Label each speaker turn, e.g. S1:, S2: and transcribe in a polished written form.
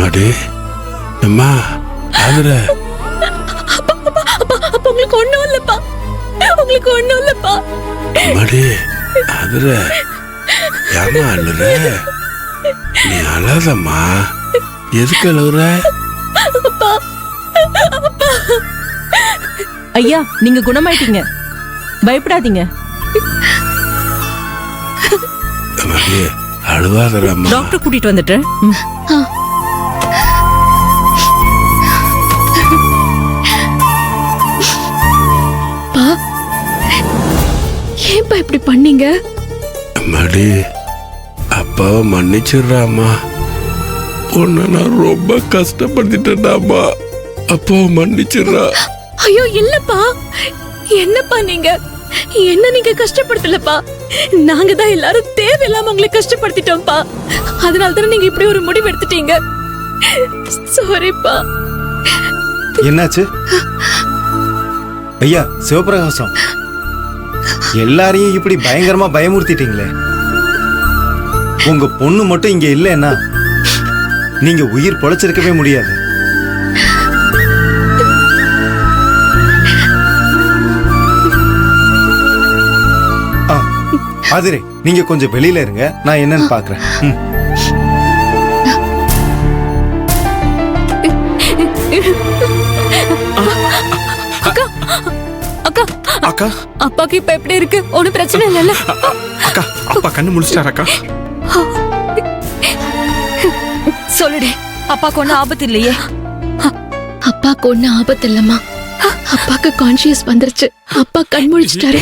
S1: அம்மாடி அம்மா அதுல
S2: உங்களுக்கு ஒண்ணும் இல்லப்பா, உங்களுக்கு ஒண்ணும் இல்லப்பா.
S1: அம்மாடி அதுல ஏமா அழுற? நீ அழாதம்மா, எதுக்கு அழுகுற?
S3: ஐயா நீங்க குணமாயிட்டீங்க, பயப்படாதீங்க.
S1: அம்மாடி அழுவாதரம்மா.
S3: டாக்டர் கூட்டிட்டு வந்துட்டேன்.
S2: ஏன்பா இப்படி பண்ணீங்க?
S1: அம்மாடி அப்பாவை மன்னிச்சிடுறாம்மா. உன்னை நான் ரொம்ப கஷ்டப்படுத்திட்டேன்டாம்மா, அப்பாவை மன்னிச்சிடுறா.
S2: ஐயோ இல்லப்பா, என்னப்பா நீங்க என்ன நீங்க கஷ்டப்படுத்தலப்பா. நாங்க தான் எல்லாரும் தேவையில்லாம உங்களை கஷ்டப்படுத்திட்டோம்ப்பா. அதனால தானே நீங்க இப்படி ஒரு முடிவு எடுத்துட்டீங்க. சாரிப்பா.
S4: என்னாச்சு ஐயா சிவபிரகாசம்? எல்லாரையும் இப்படி பயங்கரமா பயமுறுத்திட்டீங்களே. உங்க பொண்ணு மட்டும் இங்க இல்லைன்னா நீங்க உயிர் பொழைச்சிருக்கவே முடியாது. ஆதிரே நீங்க கொஞ்சம் வெளியில இருங்க, நான் என்னன்னு பாக்குறேன்.
S2: அக்கா அக்கா
S5: அக்கா
S2: அப்பாக்கு இப்ப எப்படி இருக்கு? ஒண்ணும் பிரச்சனை இல்லைல்ல?
S5: அக்கா அப்பா கண்ணு முழிச்சிட்டாரு அக்கா.
S2: சொல்லுடே.
S3: அப்பாக்கு ஒன்னும் ஆபத்து இல்லையே?
S2: அப்பாக்கு ஒண்ணு ஆபத்து இல்லம்மா. அப்பாக்கு கான்சியஸ் வந்துருச்சு. அப்பா கண் முழிச்சிட்டாரு.